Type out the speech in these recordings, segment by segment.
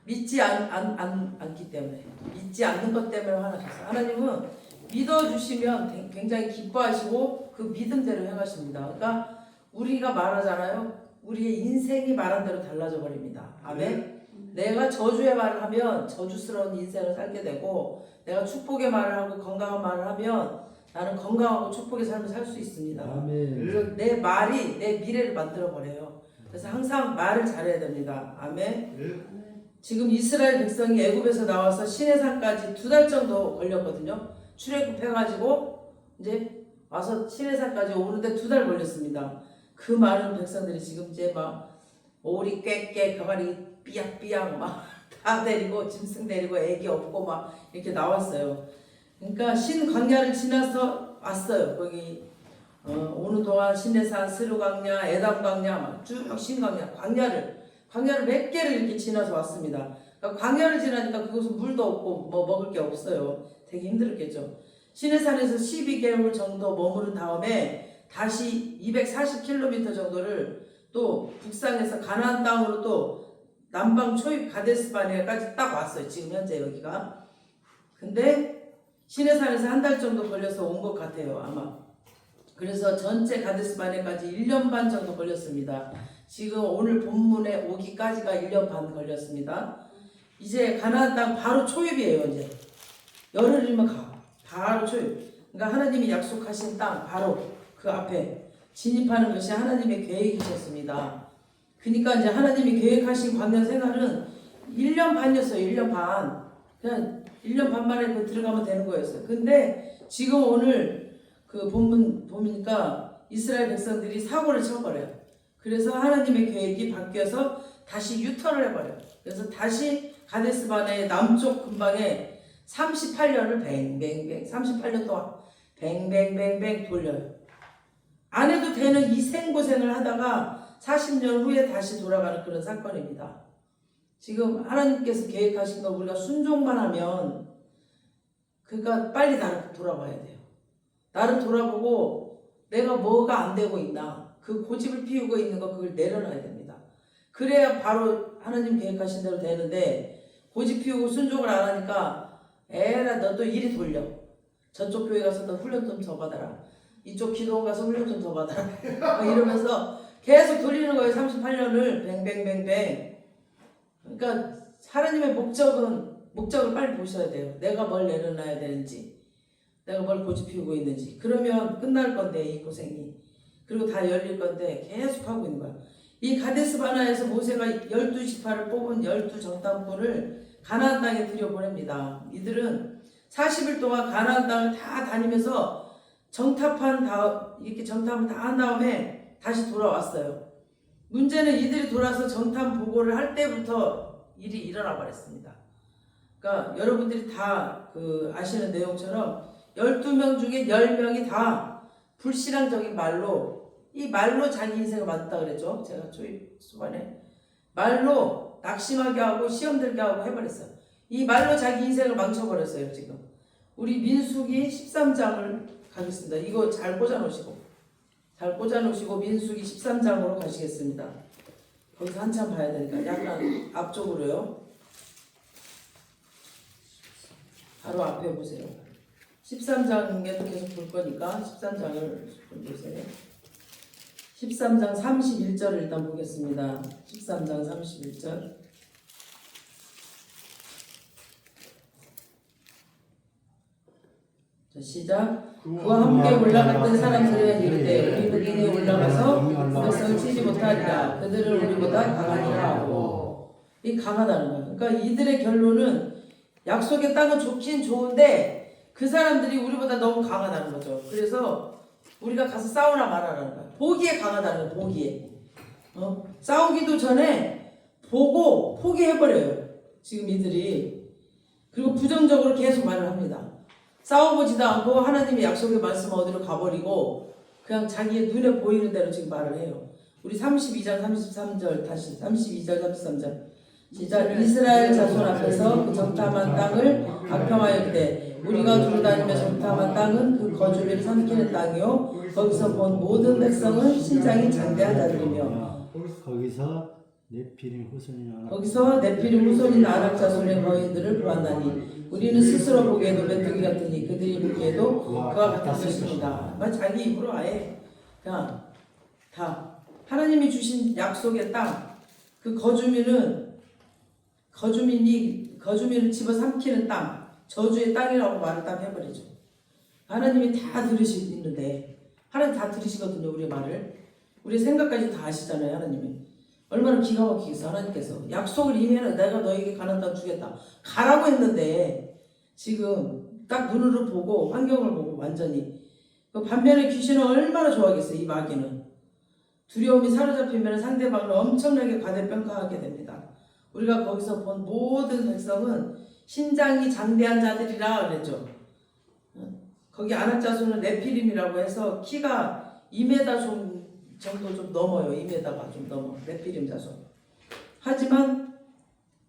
않기 때문에, 믿지 않는 것 때문에 화나셨어요. 하나님은 믿어주시면 굉장히 기뻐하시고 그 믿음대로 행하십니다. 그러니까 우리가 말하잖아요. 우리의 인생이 말한 대로 달라져 버립니다. 아멘. 내가 저주의 말을 하면 저주스러운 인생을 살게 되고, 내가 축복의 말을 하고 건강한 말을 하면 나는 건강하고 축복의 삶을 살 수 있습니다. 아멘. 그래서 내 말이 내 미래를 만들어 버려요. 그래서 항상 말을 잘해야 됩니다. 아멘. 지금 이스라엘 백성이 애굽에서 나와서 시내산까지 2달 정도 걸렸거든요. 출애굽해가지고 이제 와서 시내산까지 오는데 2달 걸렸습니다. 그 많은 백성들이 지금 이제 막 오리 꾀꾀 가만히 삐약삐약 막 다 데리고 짐승 데리고 애기 업고 막 이렇게 나왔어요. 그러니까 신광야를 지나서 왔어요. 거기 오는 동안 시내산, 스루광야, 에담광야 막 쭉 신광야, 광야를 몇 개를 이렇게 지나서 왔습니다. 그러니까 광야를 지나니까 그곳은 물도 없고 뭐 먹을 게 없어요. 되게 힘들었겠죠. 시내산에서 12개월 정도 머무른 다음에 다시 240km 정도를 또 북상해서 가나안 땅으로 또 남방 초입 가데스바네아까지 딱 왔어요. 지금 현재 여기가. 근데 시내산에서 1달 정도 걸려서 온 것 같아요. 아마. 그래서 전체 가데스바네아까지 1년 반 정도 걸렸습니다. 지금 오늘 본문에 오기까지가 1년 반 걸렸습니다. 이제 가나안 땅 바로 초입이에요. 이제 열흘이면 가. 바로 초입. 그러니까 하나님이 약속하신 땅 바로 그 앞에 진입하는 것이 하나님의 계획이셨습니다. 그러니까 이제 하나님이 계획하신 광야 생활은 1년 반이었어요. 1년 반. 그냥 1년 반 만에 그 들어가면 되는 거였어요. 근데 지금 오늘 그 본문 보니까 이스라엘 백성들이 사고를 쳐버려요. 그래서 하나님의 계획이 바뀌어서 다시 유턴을 해버려요. 그래서 다시 가데스바네의 남쪽 근방에 38년을 뱅뱅뱅 38년 동안 뱅뱅뱅뱅 돌려요. 안 해도 되는 이 생고생을 하다가 40년 후에 다시 돌아가는 그런 사건입니다. 지금 하나님께서 계획하신 거 우리가 순종만 하면 그러니까 빨리 나를 돌아봐야 돼요. 나를 돌아보고 내가 뭐가 안 되고 있나, 그 고집을 피우고 있는 거 그걸 내려놔야 됩니다. 그래야 바로 하나님 계획하신 대로 되는데 고집 피우고 순종을 안 하니까 에라 너 또 이리 돌려. 저쪽 교회 가서 너 훈련 좀 더 받아라. 이쪽 기도원 가서 훈련 좀 더 받아라. 이러면서 계속 돌리는 거예요. 38년을 뱅뱅뱅뱅. 그러니까 하나님의 목적을 빨리 보셔야 돼요. 내가 뭘 내려놔야 되는지, 내가 뭘 고집 피우고 있는지. 그러면 끝날 건데 이 고생이. 그리고 다 열릴 건데 계속 하고 있는 거야. 이 가데스바나에서 모세가 12지파를 뽑은 12정탐꾼을 가나안 땅에 들여보냅니다. 이들은 40일 동안 가나안 땅을 다 다니면서 이렇게 정탐을 다 한 다음에 다시 돌아왔어요. 문제는 이들이 돌아서 정탐 보고를 할 때부터 일이 일어나 버렸습니다. 그러니까 여러분들이 다 아시는 내용처럼 12명 중에 10명이 다 불신앙적인 말로 자기 인생을 맞다 그랬죠. 제가 초입 수반에 말로 낙심하게 하고 시험 들게 하고 해버렸어요. 이 말로 자기 인생을 망쳐버렸어요. 지금 우리 민수기 13장을 가겠습니다. 이거 잘 꽂아놓으시고 민수기 13장으로 가시겠습니다. 거기서 한참 봐야 되니까 약간 앞쪽으로요. 바로 앞에 보세요. 13장에도 계속 볼 거니까 13장을 보세요. 13장 31절을 일단 보겠습니다. 13장 31절. 자, 시작. 그와 함께 올라갔던 사람들은 이르되 우리는 이에 올라가서 백성을 치지 못하리라. 그들은 우리보다 강하니라 하고. 이 강하다는 거예요. 그러니까 이들의 결론은 약속의 땅은 좋긴 좋은데 그 사람들이 우리보다 너무 강하다는 거죠. 그래서 우리가 가서 싸우나 말하라는 거야. 보기에 강하다는 거야. 보기에. 싸우기도 전에 보고 포기해버려요. 지금 이들이. 그리고 부정적으로 계속 말을 합니다. 싸워보지도 않고 하나님의 약속의 말씀 어디로 가버리고 그냥 자기의 눈에 보이는 대로 지금 말을 해요. 우리 32장 33절 다시 32절 33절 시작. 이스라엘 자손 앞에서 그 정탐한 땅을 악평하여 이르되 우리가 두루다니며 정탐한 땅은 그 거주를 삼키는 땅이요 거기서 본 모든 백성은 신장이 장대한 자들이며. 거기서 네피림 후손이 아낙 거기서 네피림 후손인 아낙 자손의 거인들을 보았나니 우리는 스스로 보기에도 메뚜기 같으니 그들이 보기에도 그와 같을 것입니다. 자기 입으로 아예 그냥 다 하나님이 주신 약속의 땅, 그 거주민을 집어삼키는 땅, 저주의 땅이라고 말을 딱 해버리죠. 하나님이 다 들으시는데, 하나님 다 들으시거든요, 우리 말을. 우리 생각까지 다 아시잖아요, 하나님이. 얼마나 기가 막히겠어, 하나님께서. 약속을 이미 해는 내가 너에게 가나안 땅 주겠다. 가라고 했는데, 지금 딱 눈으로 보고, 환경을 보고, 완전히. 반면에 귀신은 얼마나 좋아하겠어요, 이 마귀는. 두려움이 사로잡히면 상대방을 엄청나게 과대평가하게 됩니다. 우리가 거기서 본 모든 백성은 신장이 장대한 자들이라 그랬죠. 거기 아낙 자손은 네피림이라고 해서 키가 2m 정도 좀 넘어요. 2m가 좀 넘어. 네피림 자손. 하지만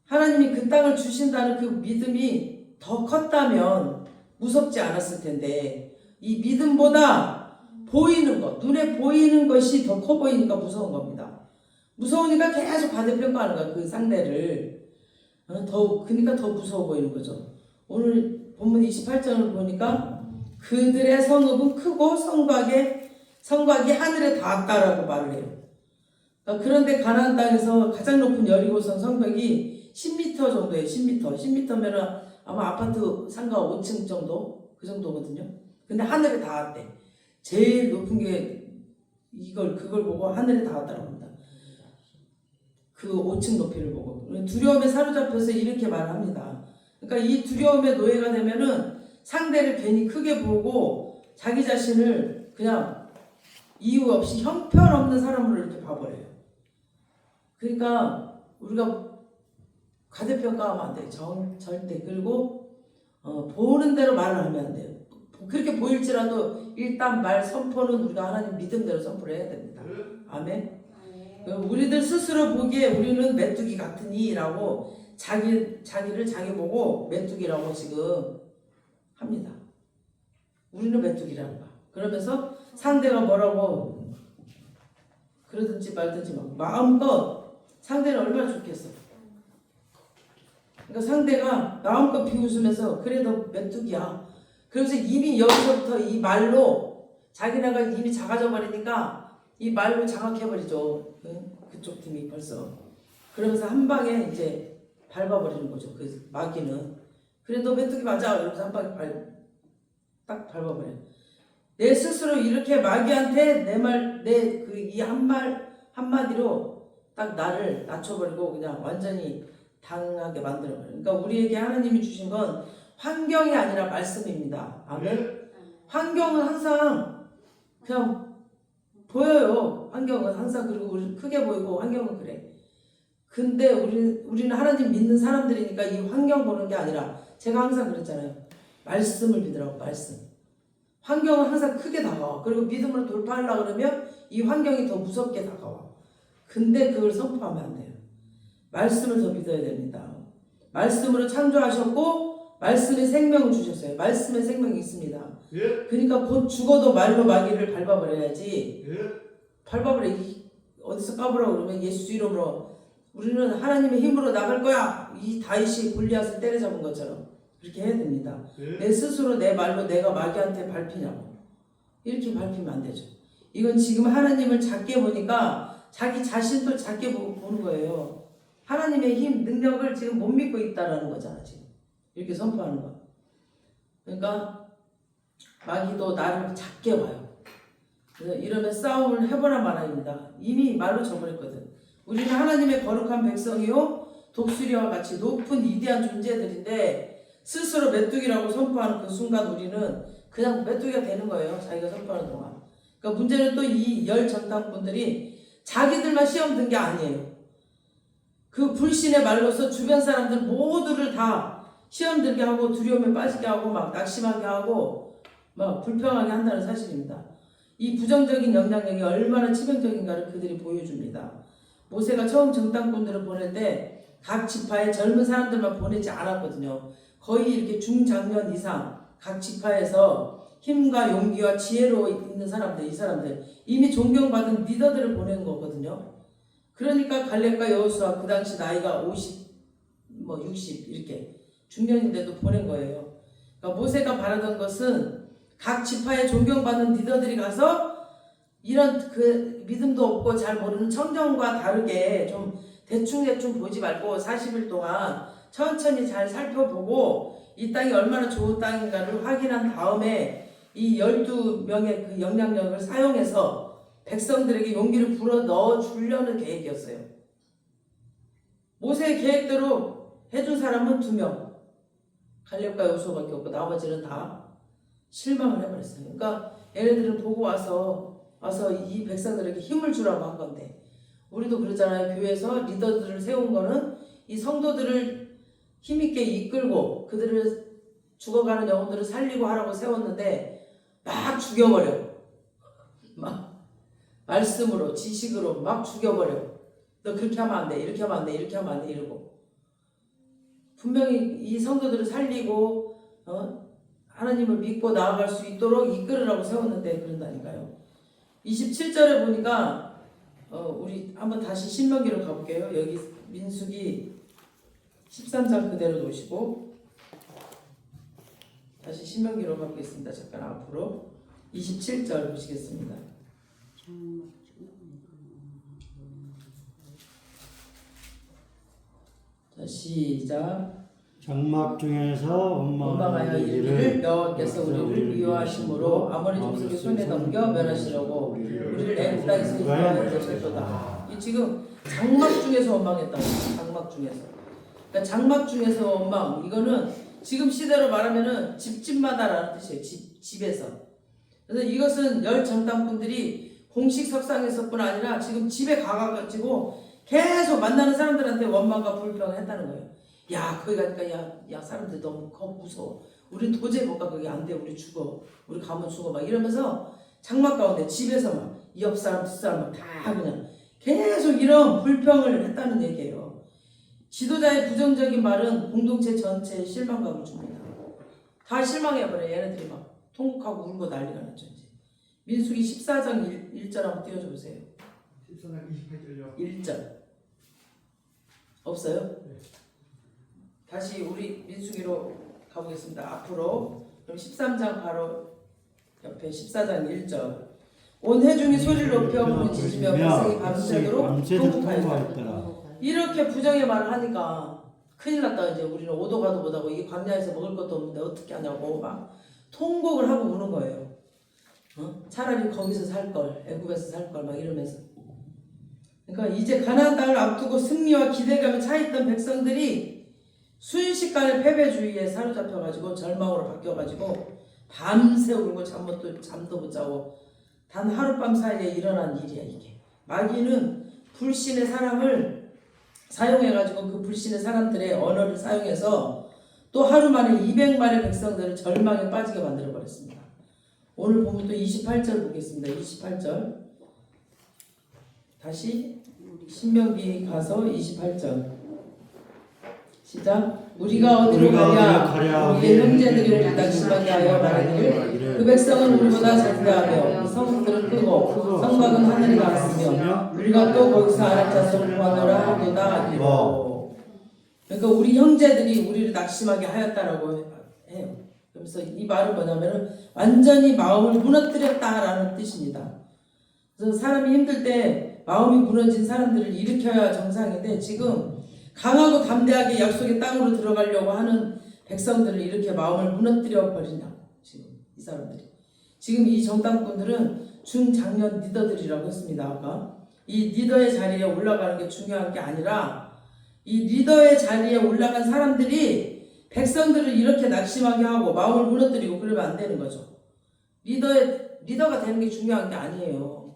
하나님이 그 땅을 주신다는 그 믿음이 더 컸다면 무섭지 않았을 텐데, 이 믿음보다 보이는 것, 눈에 보이는 것이 더 커 보이니까 무서운 겁니다. 무서우니까 계속 과대평가하는 거야, 그 상대를. 그러니까 더 무서워 보이는 거죠. 오늘 본문 28장을 보니까 그들의 성읍은 크고 성곽이 하늘에 닿았다라고 말을 해요. 그런데 가나안 땅에서 가장 높은 여리고성 성벽이 10m 정도예요. 10m면 아마 아파트 상가 5층 정도, 그 정도거든요. 근데 하늘에 닿았대. 제일 높은 게 그걸 보고 하늘에 닿았다고 합니다. 그 5층 높이를 보고. 두려움에 사로잡혀서 이렇게 말합니다. 그러니까 이 두려움의 노예가 되면은 상대를 괜히 크게 보고 자기 자신을 그냥 이유 없이 형편없는 사람으로 이렇게 봐버려요. 그러니까 우리가 과대평가하면 안 돼요. 절대. 그리고 보는 대로 말을 하면 안 돼요. 그렇게 보일지라도 일단 말 선포는 우리가 하나님 믿음대로 선포를 해야 됩니다. 아멘. 우리들 스스로 보기에 우리는 메뚜기 같으니 라고 자기를 자기 보고 메뚜기라고 지금 합니다. 우리는 메뚜기라는 거야. 그러면서 상대가 뭐라고 그러든지 말든지 마음껏 상대는 얼마나 좋겠어. 그러니까 상대가 마음껏 비웃으면서 그래 너 메뚜기야. 그래서 이미 여기서부터 이 말로 자기네가 이미 작아져 버리니까 이 말로 장악해버리죠. 그쪽 팀이 벌써. 그러면서 한 방에 이제 밟아버리는 거죠. 그 마귀는. 그래 너 메뚜기 맞아. 이러면서 한 방에 딱 밟아버려요. 내 스스로 이렇게 마귀한테 이 한마디로 딱 나를 낮춰버리고 그냥 완전히 당하게 만들어버려요. 그러니까 우리에게 하나님이 주신 건 환경이 아니라 말씀입니다. 아멘. 환경은 항상 그냥 보여요. 환경은 항상. 그리고 우리 크게 보이고 환경은 그래. 근데 우리는 하나님 믿는 사람들이니까 이 환경 보는 게 아니라 제가 항상 그랬잖아요. 말씀을 믿으라고. 말씀. 환경은 항상 크게 다가와. 그리고 믿음으로 돌파하려고 그러면 이 환경이 더 무섭게 다가와. 근데 그걸 선포하면 안 돼요. 말씀을 더 믿어야 됩니다. 말씀으로 창조하셨고 말씀의 생명을 주셨어요. 말씀의 생명이 있습니다. 예. 그러니까 곧 죽어도 말로 마귀를 밟아버려야지. 예. 밟아버려. 어디서 까불어 그러면 예수 이름으로 우리는 하나님의 힘으로 나갈 거야. 이 다윗이 골리앗을 때려잡은 것처럼 그렇게 해야 됩니다. 예. 내 스스로 내 말로 내가 마귀한테 밟히냐고. 이렇게 밟히면 안 되죠. 이건 지금 하나님을 작게 보니까 자기 자신도 작게 보는 거예요. 하나님의 힘, 능력을 지금 못 믿고 있다라는 거잖아, 지금. 이렇게 선포하는 거. 그러니까 마귀도 나를 작게 봐요. 그래서 이러면 싸움을 해보라 말아입니다. 이미 말로 져버렸거든. 우리는 하나님의 거룩한 백성이요 독수리와 같이 높은 위대한 존재들인데 스스로 메뚜기라고 선포하는 그 순간 우리는 그냥 메뚜기가 되는 거예요. 자기가 선포하는 동안. 그러니까 문제는 또 이 열 전당분들이 자기들만 시험 든 게 아니에요. 그 불신의 말로서 주변 사람들 모두를 다 시험 들게 하고 두려움에 빠지게 하고 막 낙심하게 하고 막 불평하게 한다는 사실입니다. 이 부정적인 영향력이 얼마나 치명적인가를 그들이 보여줍니다. 모세가 처음 정탐꾼들을 보낼 때 각 지파의 젊은 사람들만 보내지 않았거든요. 거의 이렇게 중장년 이상 각 지파에서 힘과 용기와 지혜로 있는 사람들, 이 사람들 이미 존경받은 리더들을 보낸 거거든요. 그러니까 갈렙과 여호수아 그 당시 나이가 50, 60 이렇게 중년인데도 보낸 거예요. 그러니까 모세가 바라던 것은 각 지파에 존경받는 리더들이 가서 이런 그 믿음도 없고 잘 모르는 청정과 다르게 좀 대충 보지 말고 40일 동안 천천히 잘 살펴보고 이 땅이 얼마나 좋은 땅인가를 확인한 다음에 이 12명의 그 영향력을 사용해서 백성들에게 용기를 불어 넣어 주려는 계획이었어요. 모세의 계획대로 해준 사람은 2명, 갈렙과 여호수아밖에 없고 나머지는 다 실망을 해버렸어요. 그러니까 얘네들은 보고 와서 이 백성들에게 힘을 주라고 한 건데, 우리도 그러잖아요. 교회에서 리더들을 세운 거는 이 성도들을 힘있게 이끌고 그들을 죽어가는 영혼들을 살리고 하라고 세웠는데 막 죽여버려. 막 말씀으로 지식으로 막 죽여버려. 너 그렇게 하면 안 돼, 이렇게 하면 안 돼, 이렇게 하면 안 돼, 이러고. 분명히 이 성도들을 살리고 하나님을 믿고 나아갈 수 있도록 이끌으라고 세웠는데 그런다니까요. 27절에 보니까 우리 한번 다시 신명기로 가볼게요. 여기 민수기 13장 그대로 놓으시고 다시 신명기로 가보겠습니다. 잠깐 앞으로 27절 보시겠습니다. 자, 시작. 장막 중에서 원망하여 이르기를 여호와께서 우리를 미워하심으로 아모리 족속의 손에 넘겨 멸하시려고 우리를 애굽 땅에서 인도하여 내셨도다. 이 지금 장막 중에서 원망했다고. 장막 중에서. 그러니까 장막 중에서 원망. 이거는 지금 시대로 말하면은 집집마다라는 뜻이에요. 집에서. 그래서 이것은 열 정당분들이 공식 석상에서뿐 아니라 지금 집에 가가지고 계속 만나는 사람들한테 원망과 불평을 했다는 거예요. 야, 거기 가니까 야 사람들 너무 무서워. 우린 도저히 못 가. 거기 안 돼. 우리 죽어. 우리 가면 죽어. 막 이러면서 장막 가운데 집에서 막 옆 사람 뒷사람 다 그냥 계속 이런 불평을 했다는 얘기예요. 지도자의 부정적인 말은 공동체 전체에 실망감을 줍니다. 다 실망해버려. 얘네들이 막 통곡하고 울고 난리가 났죠. 이제. 민수기 14장 1절 한번 띄워줘 보세요. 14장 28절요. 1절. 없어요? 네. 다시 우리 민수기로 가보겠습니다. 앞으로. 그럼 13장 바로 옆에 14장 1절. 온 회중이 소리를 높여 부르짖으며 백성이 밤새도록 통곡하였더라. 이렇게 부정의 말을 하니까 큰일 났다. 이제 우리는 오도 가도 못하고 이게 광야에서 먹을 것도 없는데 어떻게 하냐고 막 통곡을 하고 우는 거예요. 차라리 거기서 살 걸, 애굽에서 살 걸 막 이러면서. 그러니까 이제 가나안 땅을 앞두고 승리와 기대감에 차있던 백성들이 순식간에 패배주의에 사로잡혀가지고 절망으로 바뀌어가지고 밤새 울고 잠도 못 자고 단 하룻밤 사이에 일어난 일이야 이게. 마귀는 불신의 사람을 사용해가지고 그 불신의 사람들의 언어를 사용해서 또 하루 만에 200만의 백성들을 절망에 빠지게 만들어버렸습니다. 오늘 보면 또 28절 보겠습니다. 28절 다시 신명기 가서 28절 시작. 우리가 어디로 가랴 우리의 형제들이 우리 낙심하게 하여 말하기를 그 백성은 우리보다 잘되하며 성들은 크고 성곽은 하늘에 나갔으며 우리가 또 거기서 아랍 자손을 구하노라 하도다 하기로. 그러니까 우리 형제들이 우리를 낙심하게 하였다라고 해요. 그래서 이 말은 뭐냐면은 완전히 마음을 무너뜨렸다라는 뜻입니다. 그래서 사람이 힘들 때 마음이 무너진 사람들을 일으켜야 정상인데 지금 강하고 담대하게 약속의 땅으로 들어가려고 하는 백성들을 이렇게 마음을 무너뜨려 버리냐고. 지금 이 사람들이 지금 이 정당분들은 중장년 리더들이라고 했습니다. 아까 이 리더의 자리에 올라가는 게 중요한 게 아니라 이 리더의 자리에 올라간 사람들이 백성들을 이렇게 낙심하게 하고 마음을 무너뜨리고 그러면 안 되는 거죠. 리더가 되는 게 중요한 게 아니에요.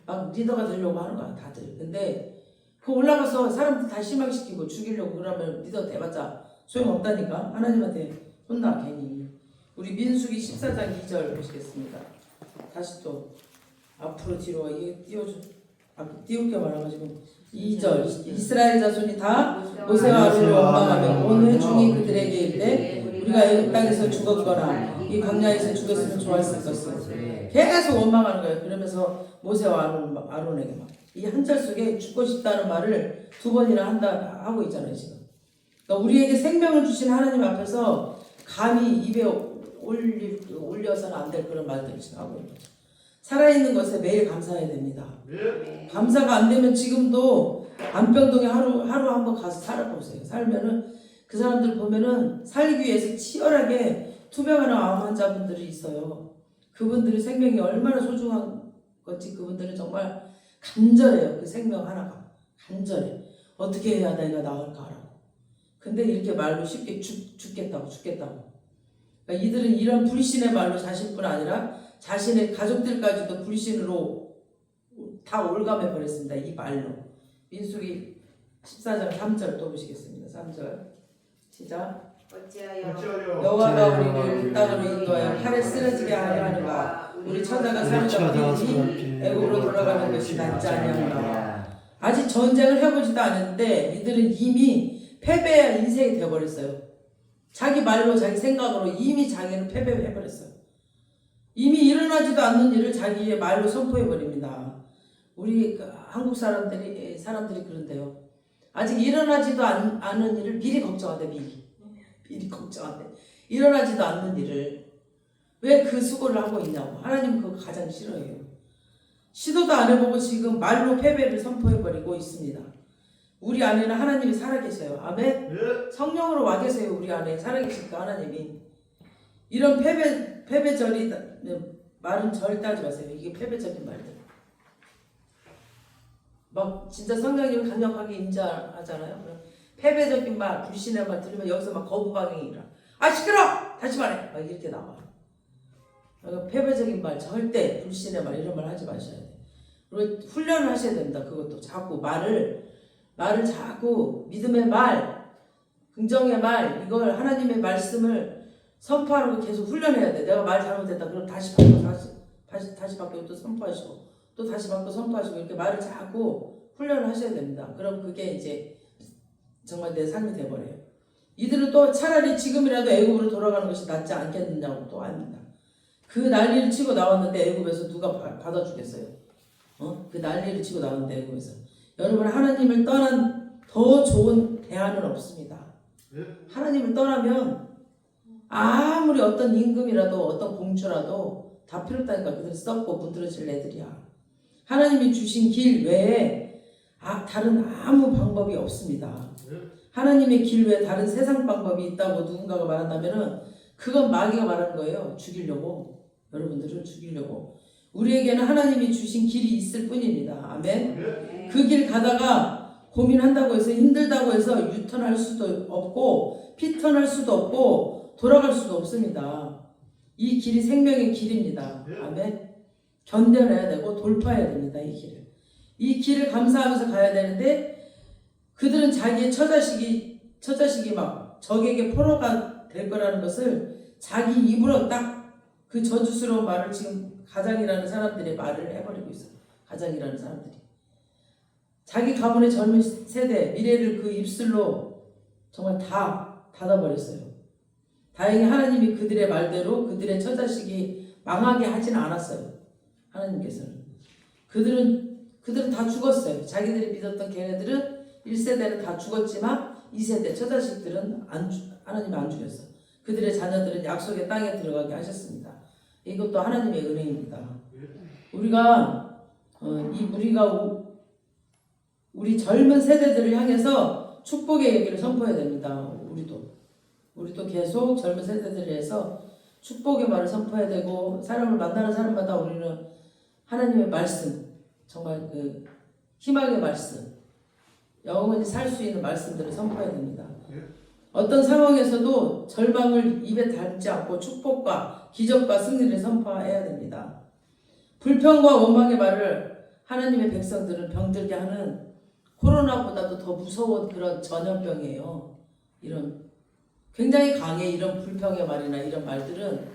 막 리더가 되려고 하는 거야 다들. 근데 그 올라가서 사람들 다 실망시키고 죽이려고 그러면 리더 돼봤자 소용없다니까. 하나님한테 혼나 괜히. 우리 민수기 14장 2절 보시겠습니다. 다시 또 앞으로 뒤로 이게 띄울 게 많아가지고 2절 이스라엘 자손이 다 모세와 아론을 원망하며 온 회중이 그들에게 이르되 우리가 애굽 땅에서 죽었거나 이 광야에서 죽었으면 좋았을 것을 계속 원망하는 거예요. 그러면서 모세와 아론에게 막 이 한 절 속에 죽고 싶다는 말을 두 번이나 하고 있잖아요 지금. 그러니까 우리에게 생명을 주신 하나님 앞에서 감히 입에 올려서는 안 될 그런 말들을 지금 하고 있는 거죠. 살아있는 것에 매일 감사해야 됩니다. 감사가 안 되면 지금도 안병동에 하루 한번 가서 살아보세요. 살면은 그 사람들 보면은 살기 위해서 치열하게 투병하는 암 환자분들이 있어요. 그분들의 생명이 얼마나 소중한 건지 그분들은 정말 간절해요. 그 생명 하나가 간절해. 어떻게 해야 내가 나을까라고. 근데 이렇게 말로 쉽게 죽겠다고. 그러니까 이들은 이런 불신의 말로 자신뿐 아니라 자신의 가족들까지도 불신으로 다 올감해 버렸습니다. 이 말로. 민수기 14장 3절 또 보시겠습니다. 3절 시작. 어찌하여 여호와가 우리를 땅으로 인도하여 칼에 쓰러지게 하려 하는가. 우리 처자가 사로잡히니 애굽으로 돌아가는 것이 낫지 아니하는가. 아직 전쟁을 해보지도 않았는데 이들은 이미 패배한 인생이 되어버렸어요. 자기 말로 자기 생각으로 이미 자기는 패배해버렸어요. 이미 일어나지도 않는 일을 자기의 말로 선포해버립니다. 우리 한국 사람들이 그런데요. 아직 일어나지도 않은 일을 미리 걱정한대. 미리 걱정한대. 일어나지도 않는 일을 왜 그 수고를 하고 있냐고. 하나님은 그거 가장 싫어해요. 시도도 안 해보고 지금 말로 패배를 선포해버리고 있습니다. 우리 안에는 하나님이 살아계셔요. 아멘. 성령으로 와 계세요. 우리 안에 살아계실까 하나님이. 이런 패배절이 말은 절대 하지 마세요. 이게 패배적인 말들. 막 진짜 성령님이 강력하게 임재하잖아요. 패배적인 말, 불신의 말 들으면 여기서 막 거부반응이라. 아 시끄러! 다시 말해! 막 이렇게 나와요. 패배적인 말, 절대 불신의 말 이런 말 하지 마셔야 돼요. 그리고 훈련을 하셔야 됩니다. 그것도 자꾸 말을 자꾸 믿음의 말, 긍정의 말, 이걸 하나님의 말씀을 선포하는 거 계속 훈련해야 돼. 내가 말 잘못했다. 그럼 다시 바뀌고 또 선포하시고 또 다시 바뀌고 선포하시고 이렇게 말을 자꾸 훈련을 하셔야 됩니다. 그럼 그게 이제 정말 내 삶이 돼버려요. 이들은 또 차라리 지금이라도 애굽으로 돌아가는 것이 낫지 않겠느냐고 또 합니다. 그 난리를 치고 나왔는데 애굽에서 누가 받아주겠어요? 그 난리를 치고 나왔는데 애굽에서. 여러분 하나님을 떠난 더 좋은 대안은 없습니다. 하나님을 떠나면 아무리 어떤 임금이라도 어떤 공주라도 다 필요 없다니까. 그들 썩고 문드러질 애들이야. 하나님이 주신 길 외에 다른 아무 방법이 없습니다. 하나님의 길 외에 다른 세상 방법이 있다고 누군가가 말한다면은 그건 마귀가 말하는 거예요. 죽이려고. 여러분들을 죽이려고. 우리에게는 하나님이 주신 길이 있을 뿐입니다. 아멘. 그 길 가다가 고민한다고 해서 힘들다고 해서 유턴할 수도 없고 피턴할 수도 없고 돌아갈 수도 없습니다. 이 길이 생명의 길입니다. 아멘. 견뎌내야 되고 돌파해야 됩니다. 이 길을 감사하면서 가야 되는데 그들은 자기의 처자식이 막 적에게 포로가 될 거라는 것을 자기 입으로 딱 그 저주스러운 말을 지금 가장이라는 사람들의 말을 해버리고 있어요. 가장이라는 사람들이. 자기 가문의 젊은 세대, 미래를 그 입술로 정말 다 닫아버렸어요. 다행히 하나님이 그들의 말대로 그들의 처자식이 망하게 하진 않았어요. 하나님께서는. 그들은 다 죽었어요. 자기들이 믿었던 걔네들은 1세대는 다 죽었지만 2세대 처자식들은 하나님 안 죽였어. 그들의 자녀들은 약속의 땅에 들어가게 하셨습니다. 이것도 하나님의 은혜입니다. 우리가 우리 젊은 세대들을 향해서 축복의 얘기를 선포해야 됩니다. 우리도 계속 젊은 세대들을 위해서 축복의 말을 선포해야 되고 사람을 만나는 사람마다 우리는 하나님의 말씀, 정말 그 희망의 말씀, 영원히 살 수 있는 말씀들을 선포해야 됩니다. 어떤 상황에서도 절망을 입에 담지 않고 축복과 기적과 승리를 선포해야 됩니다. 불평과 원망의 말을 하나님의 백성들은 병들게 하는 코로나보다도 더 무서운 그런 전염병이에요. 이런 굉장히 강해. 이런 불평의 말이나 이런 말들은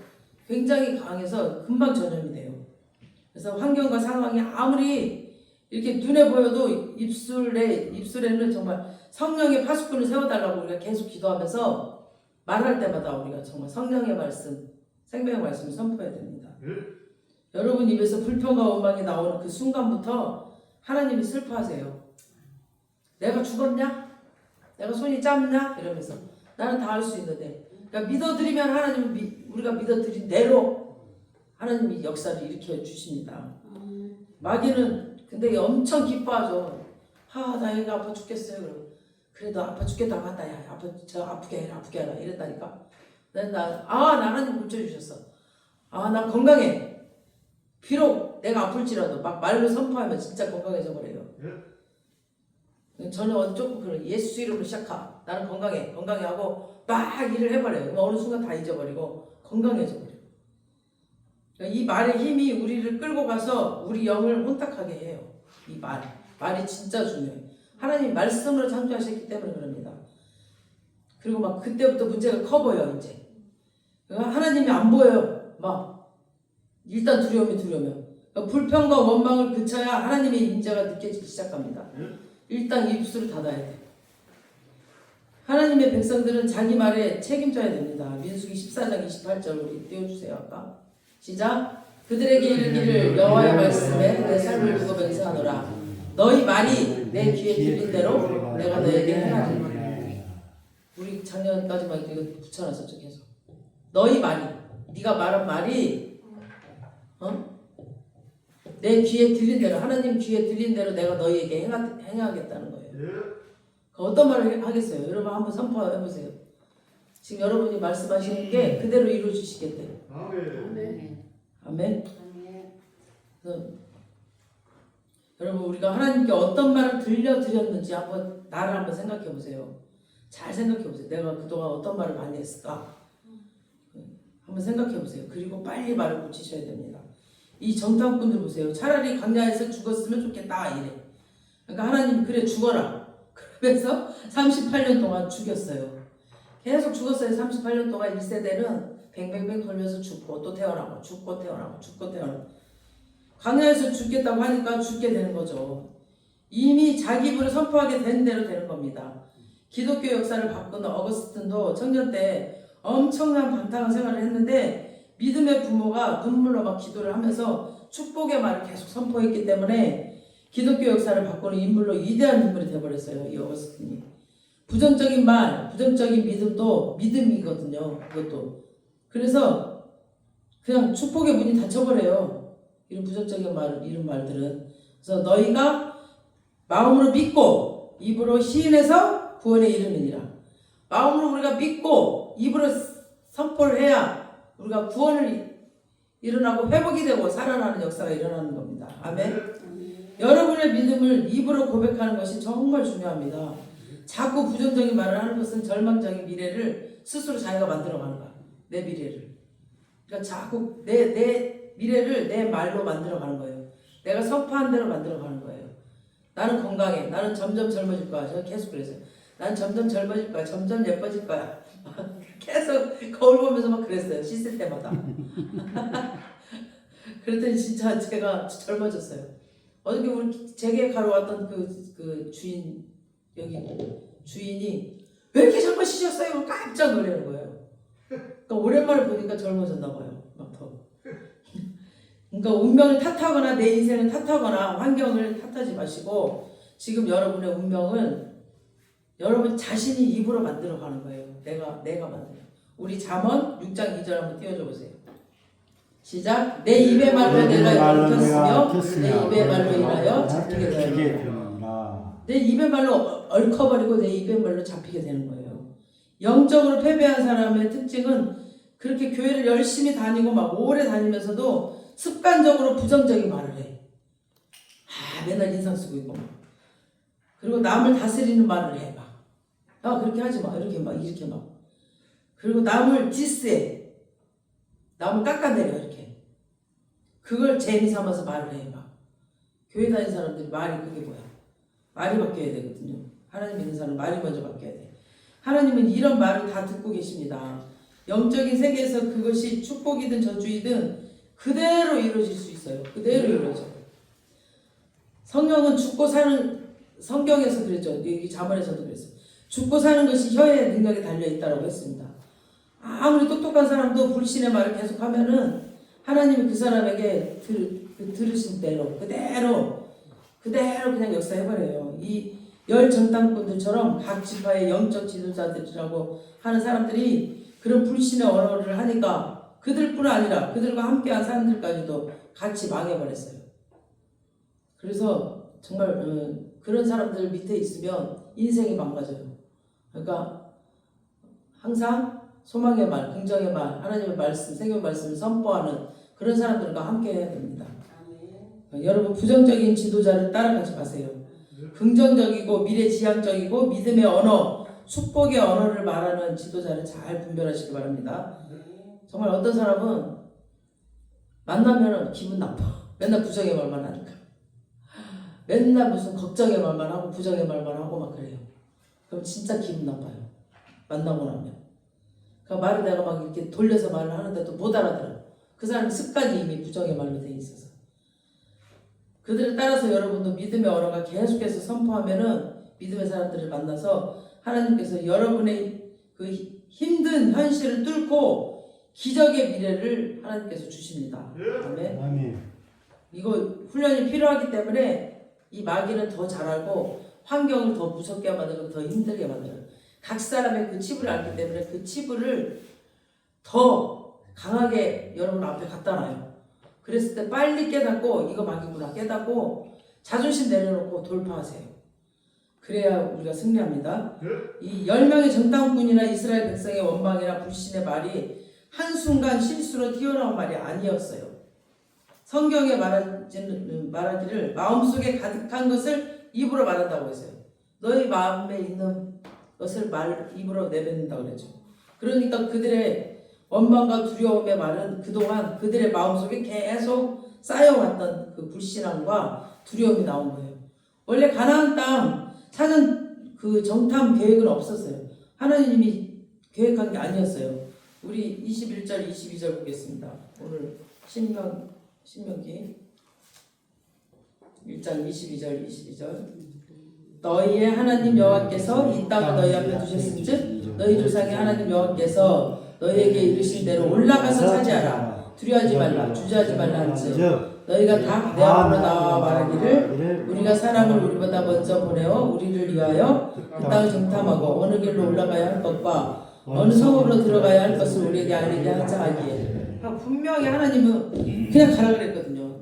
굉장히 강해서 금방 전염이 돼요. 그래서 환경과 상황이 아무리 이렇게 눈에 보여도 입술에는 정말 성령의 파수꾼을 세워달라고 우리가 계속 기도하면서 말할 때마다 우리가 정말 성령의 말씀, 생명의 말씀을 선포해야 됩니다. 여러분 입에서 불평과 원망이 나오는 그 순간부터 하나님이 슬퍼하세요. 내가 죽었냐? 내가 손이 짧냐? 이러면서 나는 다 할 수 있는데, 그러니까 믿어드리면 하나님은 우리가 믿어드린 대로 하나님이 역사를 일으켜 주십니다. 마귀는 근데 엄청 기뻐하죠. 나 여기가 아파 죽겠어요. 그러면 그래도 아파 죽겠다고 한다. 야, 저 아프게 해라, 아프게 해라 이랬다니까. 하나님 고쳐주셨어. 난 건강해. 비록 내가 아플지라도 막 말로 선포하면 진짜 건강해져 버려요. 저는 어디 조금 그런 예수 이름으로 시작하. 나는 건강해 하고 막 일을 해버려요. 어느 순간 다 잊어버리고 건강해져 버려요. 그러니까 이 말의 힘이 우리를 끌고 가서 우리 영을 혼탁하게 해요. 이 말이 진짜 중요해요. 하나님 말씀으로 창조하셨기 때문에 그럽니다. 그리고 막 그때부터 문제가 커 보여 이제. 그러니까 하나님이 안 보여요. 막 일단 두려우면 그러니까 불평과 원망을 그쳐야 하나님의 임재가 느껴지기 시작합니다. 일단 입술을 닫아야 돼. 하나님의 백성들은 자기 말에 책임져야 됩니다. 민수기 14장 28절 우리 띄워주세요. 아까 시작. 그들에게 이르기를 여호와의 말씀에 내 삶을 두고 맹세하노라. 너희 말이 내 귀에 들린 대로 내가 너에게 행하리라. 우리 작년까지만 이거 붙여놨었죠. 계속 너희 말이, 네가 말한 말이 내 귀에 들린 대로, 하나님 귀에 들린 대로 내가 너희에게 행하겠다는 거예요. 어떤 말을 하겠어요? 여러분 한번 선포해보세요. 지금 여러분이 말씀하시는 게 그대로 이루어지시겠대요. 아멘. 그래서 여러분 우리가 하나님께 어떤 말을 들려드렸는지 나를 한번 생각해보세요. 잘 생각해보세요. 내가 그동안 어떤 말을 많이 했을까? 한번 생각해보세요. 그리고 빨리 말을 고치셔야 됩니다. 이 정탐꾼들 보세요. 차라리 광야에서 죽었으면 좋겠다 이래. 그러니까 하나님 그래 죽어라. 그러면서 38년 동안 죽였어요. 계속 죽었어요. 38년 동안 1세대는 뱅뱅뱅 돌면서 죽고 또 태어나고 죽고 태어나고 죽고 태어나고. 광야에서 죽겠다고 하니까 죽게 되는 거죠. 이미 자기 입으로 선포하게 된 대로 되는 겁니다. 기독교 역사를 바꾸는 어거스틴도 청년 때 엄청난 방탕한 생활을 했는데 믿음의 부모가 눈물로 막 기도를 하면서 축복의 말을 계속 선포했기 때문에 기독교 역사를 바꾸는 인물로 위대한 인물이 되어버렸어요. 이 어거스틴이. 부정적인 말, 부정적인 믿음도 믿음이거든요. 그것도. 그래서 그냥 축복의 문이 닫혀버려요. 이런 부정적인 이런 말들은. 그래서 너희가 마음으로 믿고 입으로 시인해서 구원에 이르느니라. 마음으로 우리가 믿고 입으로 선포를 해야 우리가 구원을 일어나고 회복이 되고 살아나는 역사가 일어나는 겁니다. 아멘. 여러분의 믿음을 입으로 고백하는 것이 정말 중요합니다. 자꾸 부정적인 말을 하는 것은 절망적인 미래를 스스로 자기가 만들어가는 거야. 내 미래를. 그러니까 자꾸 내 미래를 내 말로 만들어가는 거예요. 내가 선포한 대로 만들어가는 거예요. 나는 건강해. 나는 점점 젊어질 거야. 제가 계속 그랬어요. 나는 점점 젊어질 거야. 점점 예뻐질 거야. 계속 거울 보면서 막 그랬어요. 씻을 때마다. 그랬더니 진짜 제가 젊어졌어요. 어저께 우리 제게 가러 왔던 그 주인, 여기 주인이 왜 이렇게 젊어지셨어요? 깜짝 놀라는 거예요. 그러니까 오랜만에 보니까 젊어졌나 봐요. 막 더. 그러니까 운명을 탓하거나 내 인생을 탓하거나 환경을 탓하지 마시고 지금 여러분의 운명은 여러분 자신이 입으로 만들어가는 거예요. 내가 만들어요. 우리 잠언 6장 2절 한번 띄워줘 보세요. 시작. 내 입의 말로 내가 얽혔으며 내 입의 말로 인하여 잡히게 되었노라. 내 입의 말로 얽혀버리고 내 입의 말로 잡히게 되는 거예요. 영적으로 패배한 사람의 특징은 그렇게 교회를 열심히 다니고 막 오래 다니면서도 습관적으로 부정적인 말을 해. 맨날 인상 쓰고 있고 막. 그리고 남을 다스리는 말을 해. 막. 그렇게 하지 마. 이렇게 막. 그리고 남을 디스해. 남을 깎아내려 이렇게. 그걸 재미 삼아서 말을 해. 막. 교회 다니는 사람들이 말이 그게 뭐야. 말이 바뀌어야 되거든요. 하나님 믿는 사람은 말이 먼저 바뀌어야 돼. 하나님은 이런 말을 다 듣고 계십니다. 영적인 세계에서 그것이 축복이든 저주이든 그대로 이루어질 수 있어요. 그대로 이루어져. 성령은 죽고 사는, 성경에서 그랬죠. 여기 잠언에서도 그랬어요. 죽고 사는 것이 혀의 능력에 달려있다고 했습니다. 아무리 똑똑한 사람도 불신의 말을 계속하면은 하나님이 그 사람에게 들으신 대로 그대로 그대로 그냥 역사해버려요. 이 열 정탐꾼들처럼 각 지파의 영적 지도자들이라고 하는 사람들이 그런 불신의 언어를 하니까 그들뿐 아니라 그들과 함께한 사람들까지도 같이 망해버렸어요. 그래서 정말 그런 사람들 밑에 있으면 인생이 망가져요. 그러니까 항상 소망의 말, 긍정의 말, 하나님의 말씀, 생명의 말씀을 선포하는 그런 사람들과 함께 해야 됩니다. 여러분 부정적인 지도자를 따라가지 마세요. 긍정적이고 미래지향적이고 믿음의 언어, 축복의 언어를 말하는 지도자를 잘 분별하시기 바랍니다. 정말 어떤 사람은 만나면 기분 나빠. 맨날 부정의 말만 하니까. 맨날 무슨 걱정의 말만 하고 부정의 말만 하고 막 그래요. 그럼 진짜 기분 나빠요. 만나고 나면. 그 말을 내가 막 이렇게 돌려서 말을 하는데도 못 알아들어. 그 사람의 습관이 이미 부정의 말로 돼 있어서. 그들을 따라서 여러분도 믿음의 언어가 계속해서 선포하면은 믿음의 사람들을 만나서 하나님께서 여러분의 그 힘든 현실을 뚫고 기적의 미래를 하나님께서 주십니다. 아멘. 아멘. 이거 훈련이 필요하기 때문에 이 마귀는 더 잘하고 환경을 더 무섭게 만들고 더 힘들게 만들어요. 각 사람의 그 치부를 알기 때문에 그 치부를 더 강하게 여러분 앞에 갖다 놔요. 그랬을 때 빨리 깨닫고 이거 마귀구나 깨닫고 자존심 내려놓고 돌파하세요. 그래야 우리가 승리합니다. 이 10명의 정탐꾼이나 이스라엘 백성의 원망이나 불신의 말이 한순간 실수로 튀어나온 말이 아니었어요. 성경에 말하기를 마음속에 가득한 것을 입으로 말한다고 했어요. 너희 마음에 있는 것을 입으로 내뱉는다고 그랬죠. 그러니까 그들의 원망과 두려움의 말은 그동안 그들의 마음속에 계속 쌓여왔던 그 불신함과 두려움이 나온 거예요. 원래 가나안 땅 찾은 그 정탐 계획은 없었어요. 하나님이 계획한 게 아니었어요. 우리 21절 22절 보겠습니다. 오늘 신명기 1장 22절 22절 너희의 하나님 여호와께서 이 땅을 너희 앞에 두셨은즉 너희 조상의 하나님 여호와께서 너희에게 이르신 대로 올라가서 차지하라. 두려워하지 말라. 주저하지 말라 한즉 너희가 다 내 앞으로 나와 말하기를 우리가 사람을 우리보다 먼저 보내어 우리를 위하여 그 땅을 정탐하고 어느 길로 올라가야 할 것과 어느 성읍으로 들어가야 할 것을 우리에게 알리게 하자 하기에. 그러니까 분명히 하나님은 그냥 가라 그랬거든요.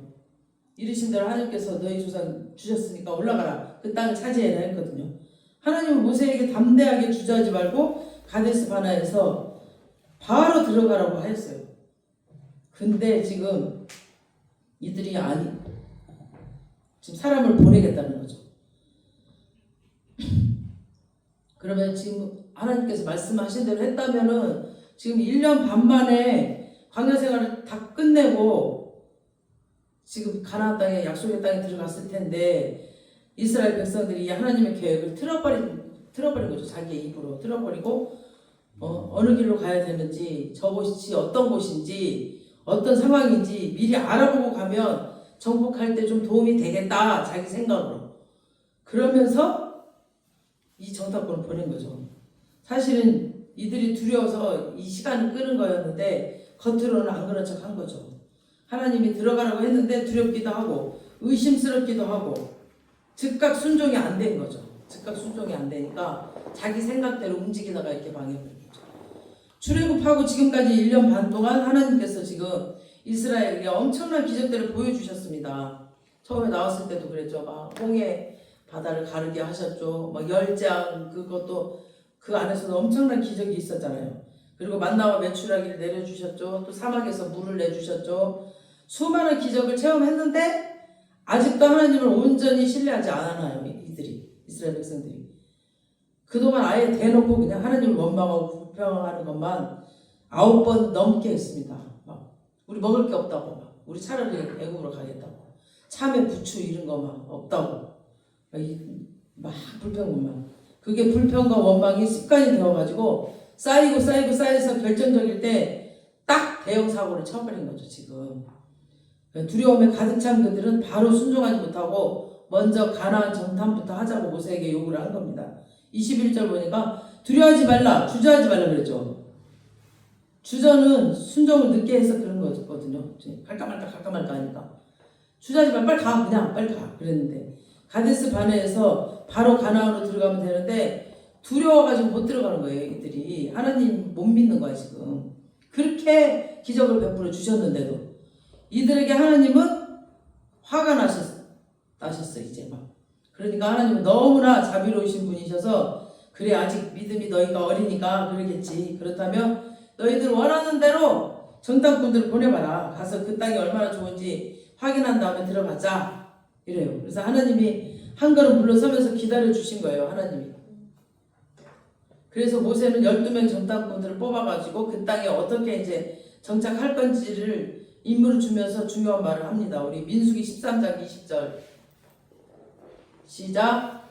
이르신 대로 하나님께서 너희 조상 주셨으니까 올라가라. 그 땅을 차지해라 했거든요. 하나님은 모세에게 담대하게 주저하지 말고 가데스 바나에서 바로 들어가라고 하였어요. 근데 지금 이들이 지금 사람을 보내겠다는 거죠. 그러면 지금 하나님께서 말씀하신 대로 했다면은 지금 1년 반 만에 광야 생활을 다 끝내고 지금 가나안 땅에 약속의 땅에 들어갔을 텐데 이스라엘 백성들이 이 하나님의 계획을 틀어버린 거죠. 자기의 입으로 틀어버리고 어느 길로 가야 되는지 저곳이 어떤 곳인지 어떤 상황인지 미리 알아보고 가면 정복할 때 좀 도움이 되겠다 자기 생각으로 그러면서 이 정탐꾼을 보낸 거죠. 사실은 이들이 두려워서 이 시간을 끄는 거였는데 겉으로는 안 그런 척 한 거죠. 하나님이 들어가라고 했는데 두렵기도 하고 의심스럽기도 하고 즉각 순종이 안 된 거죠. 즉각 순종이 안 되니까 자기 생각대로 움직이다가 이렇게 망해버린 거죠. 출애굽하고 지금까지 1년 반 동안 하나님께서 지금 이스라엘에게 엄청난 기적들을 보여주셨습니다. 처음에 나왔을 때도 그랬죠. 막 홍해 바다를 가르게 하셨죠. 막 열장 그것도 그 안에서도 엄청난 기적이 있었잖아요. 그리고 만나와 메추라기를 내려주셨죠. 또 사막에서 물을 내주셨죠. 수많은 기적을 체험했는데 아직도 하나님을 온전히 신뢰하지 않아요. 이스라엘 백성들이. 그동안 아예 대놓고 그냥 하나님을 원망하고 불평하는 것만 9번 넘게 했습니다. 막 우리 먹을 게 없다고 막 우리 차라리 애굽으로 가겠다고 참외 부추 이런 거만 없다고 막 불평만. 그게 불평과 원망이 습관이 되어가지고 쌓여서 결정적일 때 딱 대형 사고를 쳐버린 거죠. 지금 두려움에 가득 찬 그들은 바로 순종하지 못하고 먼저 가나안 정탐부터 하자고 모세에게 요구를 한 겁니다. 21절 보니까 두려워하지 말라, 주저하지 말라 그랬죠. 주저는 순종을 늦게 해서 그런 거거든요. 갈까 말까 하니까. 주저하지 말라, 빨리 가, 그냥 빨리 가 그랬는데 가데스 바네에서 바로 가나안으로 들어가면 되는데 두려워가지고 못 들어가는 거예요. 이들이 하나님 못 믿는 거야 지금. 그렇게 기적을 베풀어 주셨는데도 이들에게 하나님은 화가 나셨어 이제 막. 그러니까 하나님은 너무나 자비로우신 분이셔서 그래 아직 믿음이 너희가 어리니까 그러겠지. 그렇다면 너희들 원하는 대로 정탐꾼들을 보내봐라. 가서 그 땅이 얼마나 좋은지 확인한 다음에 들어가자. 이래요. 그래서 하나님이 한 걸음 물러서면서 기다려 주신 거예요. 하나님이. 그래서 모세는 12명 정탐꾼들을 뽑아가지고 그 땅에 어떻게 이제 정착할 건지를 임무를 주면서 중요한 말을 합니다. 우리 민수기 13장 20절 시작.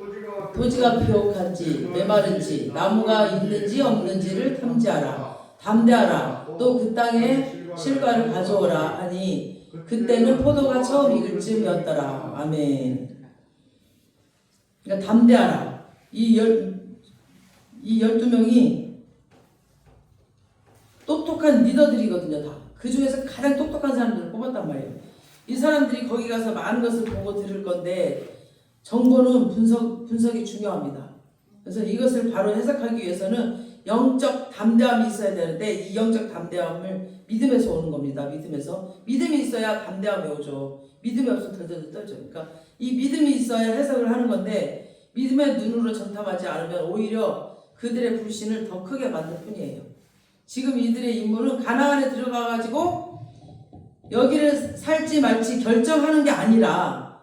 토지가 비옥한지 메마른지 나무가 있는지 없는지를 탐지하라. 담대하라. 또 그 땅에 실과를 가져오라 하니 그때는 포도가 처음 익을 즈음이었더라. 아멘. 그러니까 담대하라. 이 12명이 똑똑한 리더들이거든요. 다. 그 중에서 가장 똑똑한 사람들을 뽑았단 말이에요. 이 사람들이 거기 가서 많은 것을 보고 들을 건데 정보는 분석이 중요합니다. 그래서 이것을 바로 해석하기 위해서는 영적 담대함이 있어야 되는데 이 영적 담대함을 믿음에서 오는 겁니다. 믿음이 있어야 담대함이 오죠. 믿음이 없으면 덜덜 떨죠. 그러니까 이 믿음이 있어야 해석을 하는 건데 믿음의 눈으로 정탐하지 않으면 오히려 그들의 불신을 더 크게 만들 뿐이에요. 지금 이들의 임무는 가나안에 들어가가지고 여기를 살지 말지 결정하는 게 아니라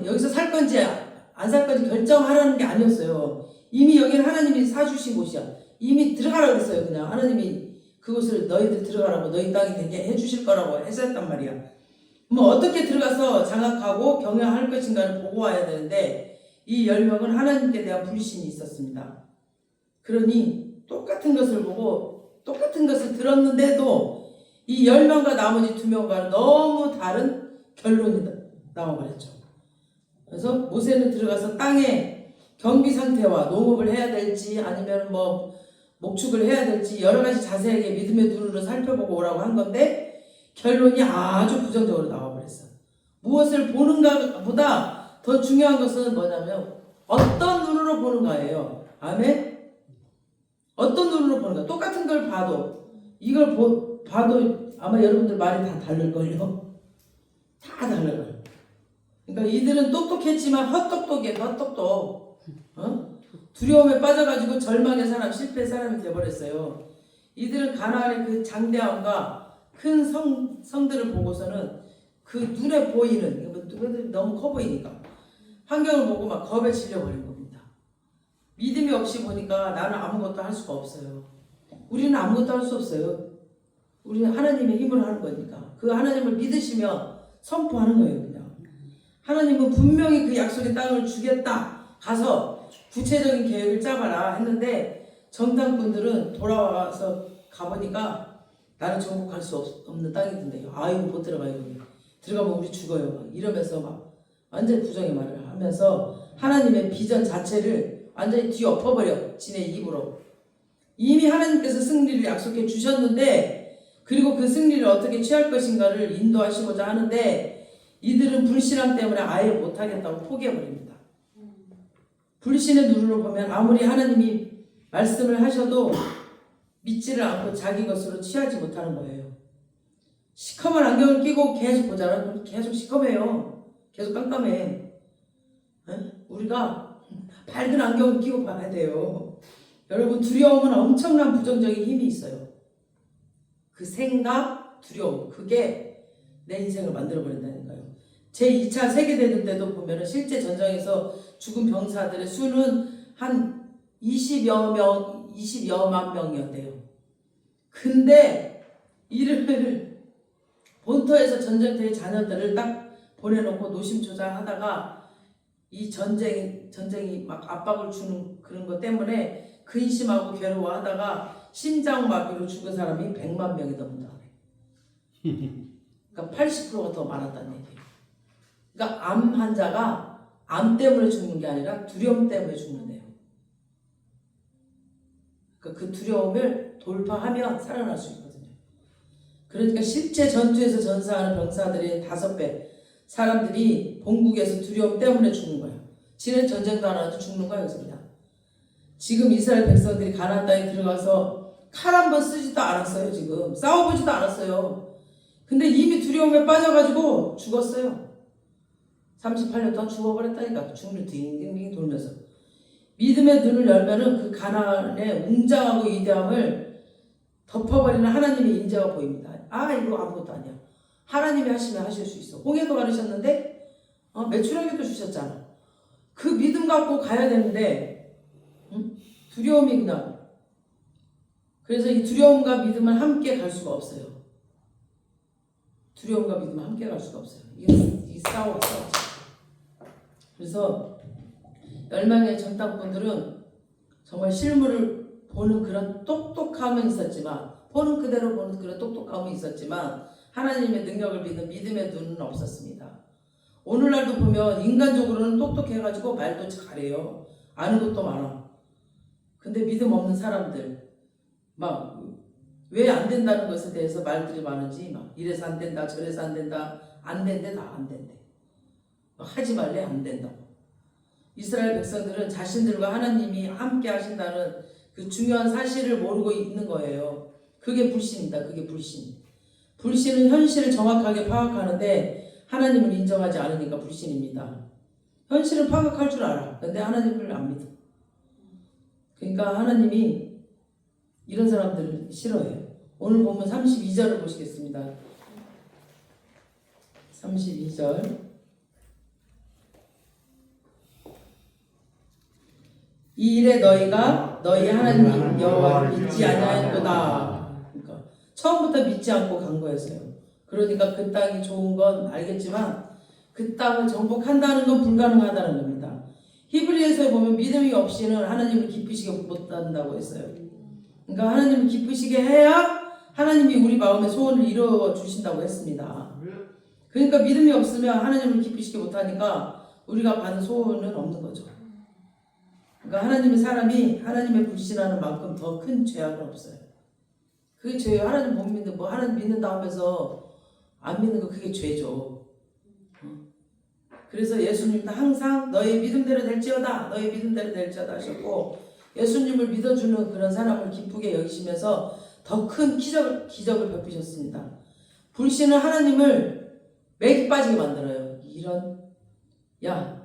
여기서 살 건지 안 살 건지 결정하라는 게 아니었어요. 이미 여기는 하나님이 사주신 곳이야. 이미 들어가라고 했어요. 그냥 하나님이 그곳을 너희들 들어가라고 너희 땅이 되게 해주실 거라고 했었단 말이야. 뭐 어떻게 들어가서 장악하고 경영할 것인가를 보고 와야 되는데 이 10명은 하나님께 대한 불신이 있었습니다. 그러니 똑같은 것을 보고 똑같은 것을 들었는데도 이 10명과 나머지 2명과는 너무 다른 결론이 나와버렸죠. 그래서 모세는 들어가서 땅의 경비 상태와 농업을 해야 될지 아니면 뭐 목축을 해야 될지 여러 가지 자세하게 믿음의 눈으로 살펴보고 오라고 한 건데 결론이 아주 부정적으로 나와버렸어. 무엇을 보는가 보다 더 중요한 것은 뭐냐면 어떤 눈으로 보는가예요. 아멘? 어떤 눈으로 보는가. 똑같은 걸 봐도 이걸 봐도 아마 여러분들 말이 다 다를걸요. 다 다를걸요. 그러니까 이들은 똑똑했지만 헛똑똑. 두려움에 빠져가지고 절망의 사람, 실패의 사람이 돼버렸어요. 이들은 가나안의 그 장대함과 큰 성들을 보고서는 그 눈에 보이는 너무 커 보이니까 환경을 보고 막 겁에 질려버린 겁니다. 믿음이 없이 보니까 나는 아무것도 할 수가 없어요. 우리는 아무것도 할 수 없어요. 우리는 하나님의 힘을 하는 거니까 그 하나님을 믿으시면 선포하는 거예요. 그냥 하나님은 분명히 그 약속의 땅을 주겠다. 가서 구체적인 계획을 짜봐라 했는데 정탐꾼들은 돌아와서 가보니까 나는 정복할 수 없는 땅이던데요. 아이고 못 들어가요. 들어가면 우리 죽어요. 막 이러면서 막 완전히 부정의 말을 하면서 하나님의 비전 자체를 완전히 뒤엎어버려. 지네 입으로. 이미 하나님께서 승리를 약속해 주셨는데 그리고 그 승리를 어떻게 취할 것인가를 인도하시고자 하는데 이들은 불신앙 때문에 아예 못하겠다고 포기해버립니다. 불신의 눈으로 보면 아무리 하나님이 말씀을 하셔도 믿지를 않고 자기 것으로 취하지 못하는 거예요. 시커먼 안경을 끼고 계속 보잖아. 그럼 계속 시커매요. 계속 깜깜해. 우리가 밝은 안경을 끼고 봐야 돼요. 여러분 두려움은 엄청난 부정적인 힘이 있어요. 그 생각, 두려움 그게 내 인생을 만들어버린다니까요. 제2차 세계대전 때도 보면 실제 전장에서 죽은 병사들의 수는 한 20여만 명이었대요. 근데 이를 본토에서 전쟁터의 자녀들을 딱 보내놓고 노심초사하다가 이 전쟁이 막 압박을 주는 그런 것 때문에 근심하고 괴로워하다가 심장마비로 죽은 사람이 100만 명이 넘는다. 그러니까 80%가 더 많았다는 얘기예요. 그러니까 암 환자가 암 때문에 죽는 게 아니라 두려움 때문에 죽는데요. 그러니까 그 두려움을 돌파하면 살아날 수 있거든요. 그러니까 실제 전투에서 전사하는 병사들의 5배, 사람들이 본국에서 두려움 때문에 죽는 거야. 지는 전쟁도 안 하고 죽는 거야 여기서 그냥. 지금 이스라엘 백성들이 가나안 땅에 들어가서 칼 한 번 쓰지도 않았어요. 지금 싸워보지도 않았어요. 근데 이미 두려움에 빠져가지고 죽었어요. 38년 동안 죽어버렸다니까. 죽음을 딩딩딩 돌면서. 믿음의 눈을 열면은 그 가나안의 웅장하고 위대함을 덮어버리는 하나님의 인재가 보입니다. 아 이거 아무것도 아니야. 하나님이 하시면 하실 수 있어. 홍해도 가르셨는데 메추라기도 주셨잖아. 그 믿음 갖고 가야 되는데 두려움이 그냥. 그래서 이 두려움과 믿음은 함께 갈 수가 없어요. 두려움과 믿음은 함께 갈 수가 없어요. 이 싸워. 그래서 10명의 정탐꾼들은 정말 실물을 보는 그런 똑똑함은 있었지만 보는 그대로 보는 그런 똑똑함은 있었지만 하나님의 능력을 믿는 믿음의 눈은 없었습니다. 오늘날도 보면 인간적으로는 똑똑해가지고 말도 잘해요. 아는 것도 많아. 근데 믿음 없는 사람들 막 왜 안 된다는 것에 대해서 말들이 많은지 막 이래서 안 된다 저래서 안 된다 안 된대 다 안 된대. 하지 말래 안 된다고. 이스라엘 백성들은 자신들과 하나님이 함께 하신다는 그 중요한 사실을 모르고 있는 거예요. 그게 불신입니다. 그게 불신. 불신은 현실을 정확하게 파악하는데 하나님을 인정하지 않으니까 불신입니다. 현실을 파악할 줄 알아. 근데 하나님을 안 믿어. 그러니까 하나님이 이런 사람들을 싫어해요. 오늘 보면 32절을 보시겠습니다. 32절. 이 일에 너희가 너희 하나님 여호와를 믿지 아니하였도다. 그러니까 처음부터 믿지 않고 간 거였어요. 그러니까 그 땅이 좋은 건 알겠지만 그 땅을 정복한다는 건 불가능하다는 겁니다. 히브리에서 보면 믿음이 없이는 하나님을 기쁘시게 못한다고 했어요. 그러니까 하나님을 기쁘시게 해야 하나님이 우리 마음의 소원을 이루어 주신다고 했습니다. 그러니까 믿음이 없으면 하나님을 기쁘시게 못하니까 우리가 받는 소원은 없는 거죠. 그러니까 하나님의 사람이 하나님의 불신하는 만큼 더 큰 죄악은 없어요. 그게 죄예요. 하나님 못 믿는 뭐 하나님 믿는다 하면서 안 믿는 거 그게 죄죠. 그래서 예수님도 항상 너의 믿음대로 될지어다 너의 믿음대로 될지어다 하셨고 예수님을 믿어주는 그런 사람을 기쁘게 여기시면서 더 큰 기적을 베푸셨습니다. 불신은 하나님을 맥이 빠지게 만들어요. 이런 야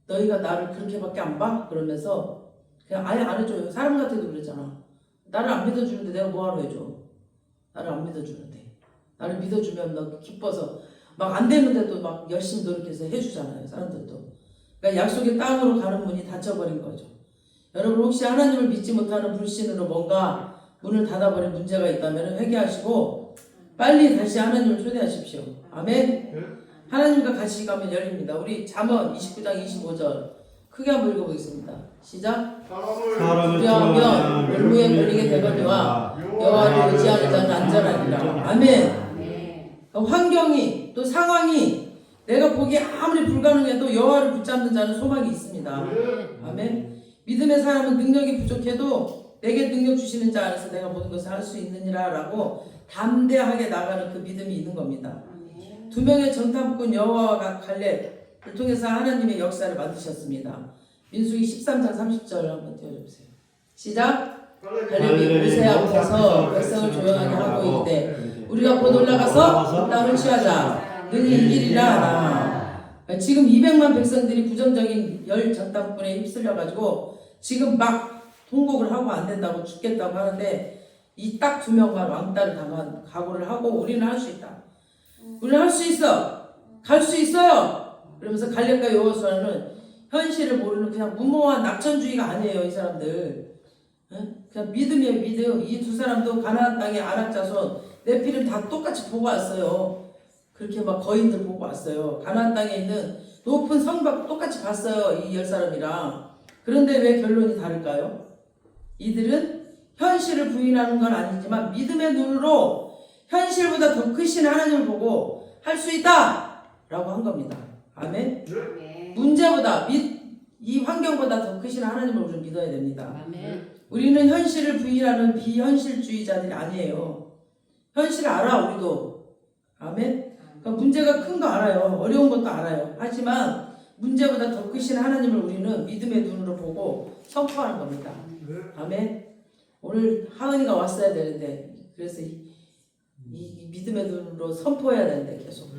너희가 나를 그렇게밖에 안 봐? 그러면서 그냥 아예 안 해줘요. 사람 같아도 그랬잖아. 나를 안 믿어주는데 내가 뭐하러 해줘. 나를 안 믿어주는데 나를 믿어주면 너 기뻐서 막 안 되는데도 막 열심히 노력해서 해주잖아요. 사람들도. 그러니까 약속의 땅으로 가는 문이 닫혀버린 거죠. 여러분 혹시 하나님을 믿지 못하는 불신으로 뭔가 문을 닫아버린 문제가 있다면 회개하시고 빨리 다시 하나님을 초대하십시오. 아멘. 하나님과 같이 가면 열립니다. 우리 잠언 29장 25절 크게 한번 읽어보겠습니다. 시작. 두려워하면 멸무에 걸리게 되거니와 여호와를 의지하는 자는 안전하리라. 아멘. 환경이 또 상황이 내가 보기에 아무리 불가능해도 여호와를 붙잡는 자는 소망이 있습니다. 아멘. 믿음의 사람은 능력이 부족해도 내게 능력 주시는 자 안에서 내가 모든 것을 할 수 있느니라 라고 담대하게 나가는 그 믿음이 있는 겁니다. 두 명의 정탐꾼 여호와와 갈렙을 통해서 하나님의 역사를 만드셨습니다. 민수기 13장 30절 한번 띄워주세요. 시작. 갈렙이 모세 앞에서 백성을 조용하게 하고 있되 우리가 곧 올라가서 그 땅을 취하자. 능히 이기리라 하나. 지금 200만 백성들이 부정적인 열 정탐꾼에 휩쓸려가지고 지금 막 통곡을 하고 안 된다고 죽겠다고 하는데 이 딱 두 명만 왕따를 당한 각오를 하고 우리는 할 수 있다. 우리는 할 수 있어. 갈 수 있어요. 그러면서 갈렙과 여호수아는 현실을 모르는 그냥 무모한 낙천주의가 아니에요. 이 사람들. 그냥 믿음이에요. 믿음. 이 두 사람도 가나안 땅의 아낙 자손 네피림 다 똑같이 보고 왔어요. 그렇게 막 거인들 보고 왔어요. 가나안 땅에 있는 높은 성벽 똑같이 봤어요. 이 10사람이랑. 그런데 왜 결론이 다를까요? 이들은 현실을 부인하는 건 아니지만 믿음의 눈으로 현실보다 더 크신 하나님을 보고 할 수 있다! 라고 한 겁니다. 아멘? 문제보다 이 환경보다 더 크신 하나님을 우리는 믿어야 됩니다. 우리는 현실을 부인하는 비현실주의자들이 아니에요. 현실을 알아 우리도. 아멘? 그러니까 문제가 큰 거 알아요. 어려운 것도 알아요. 하지만 문제보다 더 크신 하나님을 우리는 믿음의 눈으로 보고 선포하는 겁니다. 아멘. 오늘 하은이가 왔어야 되는데 그래서 이 믿음의 눈으로 선포해야 되는데 계속.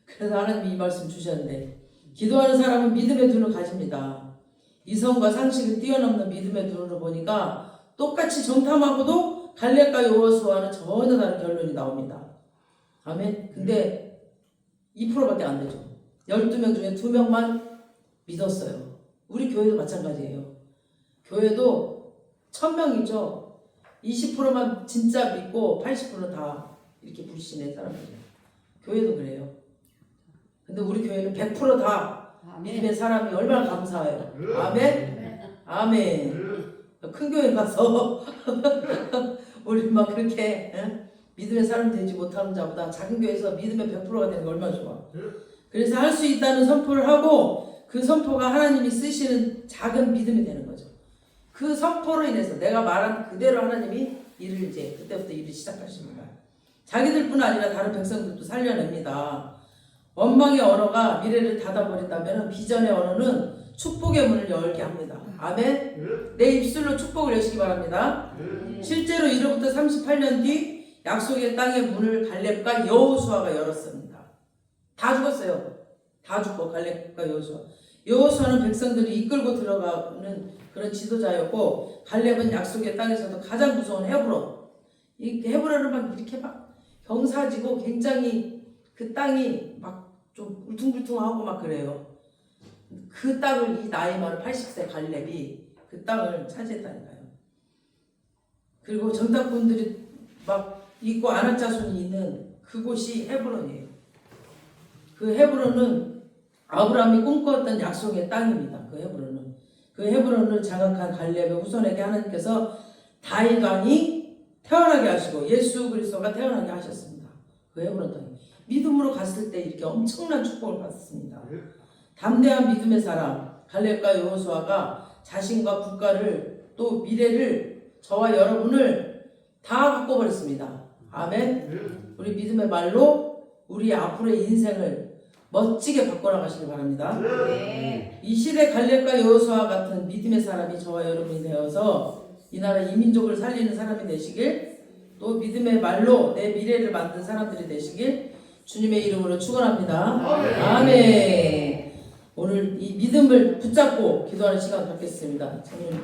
그래서 하나님이 이 말씀 주셨는데 기도하는 사람은 믿음의 눈을 가집니다. 이성과 상식을 뛰어넘는 믿음의 눈으로 보니까 똑같이 정탐하고도 갈렙과 여호수아는 전혀 다른 결론이 나옵니다. 아멘. 근데 2%밖에 안 되죠. 12명 중에 2명만 믿었어요. 우리 교회도 마찬가지예요. 교회도 1000명이죠. 20%만 진짜 믿고 80%는 다 이렇게 불신의 사람이죠. 교회도 그래요. 근데 우리 교회는 100%다 믿음의 사람이 얼마나 감사해요. 아멘? 아멘. 큰 교회 가서 우리 막 그렇게 믿음의 사람 되지 못하는 자보다 작은 교회에서 믿음의 100%가 되는 게 얼마나 좋아. 그래서 할 수 있다는 선포를 하고 그 선포가 하나님이 쓰시는 작은 믿음이 되는 거죠. 그 선포로 인해서 내가 말한 그대로 하나님이 일을 이제 그때부터 일을 시작하십니다. 자기들뿐 아니라 다른 백성들도 살려냅니다. 원망의 언어가 미래를 닫아버린다면 비전의 언어는 축복의 문을 열게 합니다. 아멘. 내 입술로 축복을 여시기 바랍니다. 실제로 이로부터 38년 뒤 약속의 땅의 문을 갈렙과 여호수아가 열었습니다. 다 죽었어요. 다 죽고 갈렙과 여호수아. 여호수아는 백성들을 이끌고 들어가는 그런 지도자였고 갈렙은 약속의 땅에서도 가장 무서운 헤브론. 이 헤브론을 막 이렇게 막 경사지고 굉장히 그 땅이 막 좀 울퉁불퉁하고 막 그래요. 그 땅을 이 나이 많은 80세 갈렙이 그 땅을 차지했다니까요. 그리고 정탐꾼들이 막 있고 아낙 자손이 있는 그곳이 헤브론이에요. 그 헤브론은 아브라함이 꿈꾸었던 약속의 땅입니다. 그 헤브론은. 그 헤브론을 장악한 갈렙의 후손에게 하나님께서 다윗 왕이 태어나게 하시고 예수 그리스도가 태어나게 하셨습니다. 그 헤브론 땅에. 믿음으로 갔을 때 이렇게 엄청난 축복을 받았습니다. 담대한 믿음의 사람 갈렙과 여호수아가 자신과 국가를 또 미래를 저와 여러분을 다 바꿔버렸습니다. 아멘. 우리 믿음의 말로 우리 앞으로의 인생을 멋지게 바꿔나가시길 바랍니다. 이 시대 갈렙과 여호수아 같은 믿음의 사람이 저와 여러분이 되어서 이 나라 이민족을 살리는 사람이 되시길, 또 믿음의 말로 내 미래를 만든 사람들이 되시길 주님의 이름으로 축원합니다. 아멘. 오늘 이 믿음을 붙잡고 기도하는 시간 갖겠습니다. 저는